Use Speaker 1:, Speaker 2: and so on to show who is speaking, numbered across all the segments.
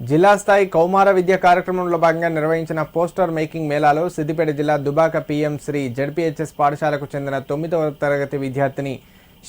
Speaker 1: జిల్లా స్థాయి కౌమార విద్య కార్యక్రమంలో భాగంగా నిర్వహించిన పోస్టర్ మేకింగ్ మేళాలో సిద్దిపేట జిల్లా దుబాక పీఎం శ్రీ జడ్పీహెచ్ఎస్ పాఠశాలకు చెందిన 9వ తరగతి విద్యార్థిని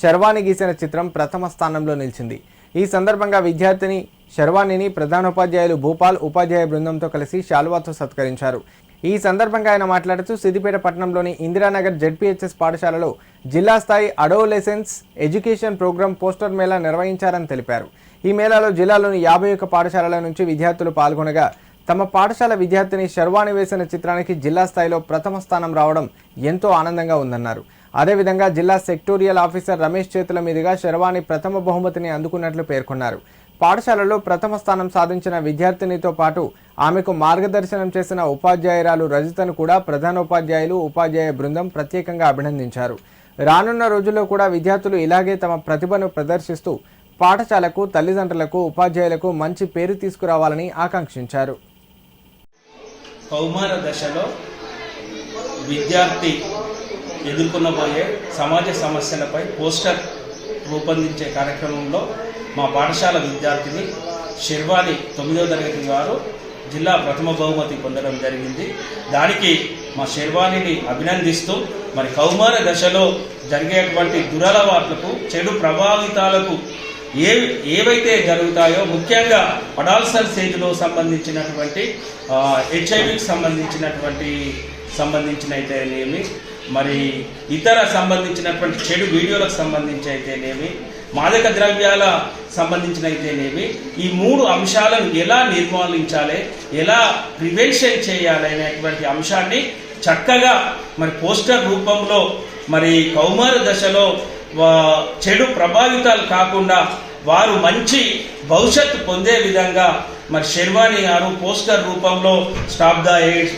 Speaker 1: శర్వాణి గీసిన చిత్రం ప్రథమ స్థానంలో నిలిచింది. ఈ సందర్భంగా విద్యార్థిని శర్వాణిని ప్రధానోపాధ్యాయులు భూపాల్ ఉపాధ్యాయ బృందంతో కలిసి శాలువాతో సత్కరించారు. ఈ సందర్భంగా ఆయన మాట్లాడుతూ సిద్దిపేట పట్టణంలోని ఇందిరానగర్ జడ్పీహెచ్ఎస్ పాఠశాలలో జిల్లా స్థాయి అడోలెసెన్స్ ఎడ్యుకేషన్ ప్రోగ్రాం పోస్టర్ మేళా నిర్వహించారని తెలిపారు. ఈ మేళాలో జిల్లాలోని 51 పాఠశాలల నుంచి విద్యార్థులు పాల్గొనగా తమ పాఠశాల విద్యార్థిని శర్వాణి వేసిన చిత్రానికి జిల్లా స్థాయిలో ప్రథమ స్థానం రావడం ఎంతో ఆనందంగా ఉందన్నారు. అదేవిధంగా జిల్లా సెక్టోరియల్ ఆఫీసర్ రమేష్ చేతుల మీదుగా శర్వాణి ప్రథమ బహుమతిని అందుకున్నట్లు పేర్కొన్నారు. పాఠశాలలో ప్రథమ స్థానం సాధించిన విద్యార్థినితో పాటు ఆమెకు మార్గదర్శనం చేసిన ఉపాధ్యాయురాలు రజితను కూడా ప్రధానోపాధ్యాయులు ఉపాధ్యాయ బృందం ప్రత్యేకంగా అభినందించారు. రానున్న రోజుల్లో కూడా విద్యార్థులు ఇలాగే తమ ప్రతిభను ప్రదర్శిస్తూ పాఠశాలకు, తల్లిదండ్రులకు, ఉపాధ్యాయులకు మంచి పేరు తీసుకురావాలని ఆకాంక్షించారు.
Speaker 2: కౌమార దశలో విద్యార్థి ఎదుర్కొనబోయే సమాజ సమస్యలపై పోస్టర్ రూపొందించే కార్యక్రమంలో మా పాఠశాల విద్యార్థిని శర్వాణి 9వ తరగతి వారు జిల్లా ప్రథమ బహుమతి పొందడం జరిగింది. దానికి మా శర్వాణిని అభినందిస్తూ మరి కౌమార దశలో జరిగేటువంటి దురలవాట్లకు, చెడు ప్రభావితాలకు ఏవైతే జరుగుతాయో ముఖ్యంగా అడాల్సన్ స్టేజ్లో సంబంధించినటువంటి హెచ్ఐవికి సంబంధించిన అయితేనేమి, మరి ఇతర సంబంధించినటువంటి చెడు వీడియోలకు సంబంధించి అయితేనేమి, మాదక ద్రవ్యాల సంబంధించిన అయితేనేమి, ఈ 3 అంశాలను ఎలా నిర్మూలించాలి, ఎలా ప్రివెన్షన్ చేయాలి అనేటువంటి అంశాన్ని చక్కగా మరి పోస్టర్ రూపంలో మరి కౌమార దశలో చెడు ప్రభావితాలు కాకుండా వారు మంచి భవిష్యత్తు పొందే విధంగా మరి శర్వాణి గారు పోస్టర్ రూపంలో stop the AIDS,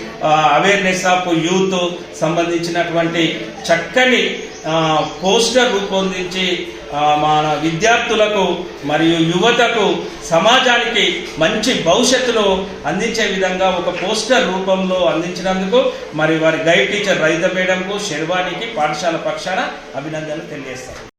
Speaker 2: awareness of youth సంబంధించినటువంటి చక్కని పోస్టర్ రూపొందించి మన విద్యార్థులకు మరియు యువతకు, సమాజానికి మంచి భవిష్యత్తును అందించే విధంగా ఒక పోస్టర్ రూపంలో అందించినందుకు మరి వారి గైడ్ టీచర్ రజిత మేడంకు, శర్వాణికి పాఠశాల పక్షాన అభినందనలు తెలియజేస్తారు.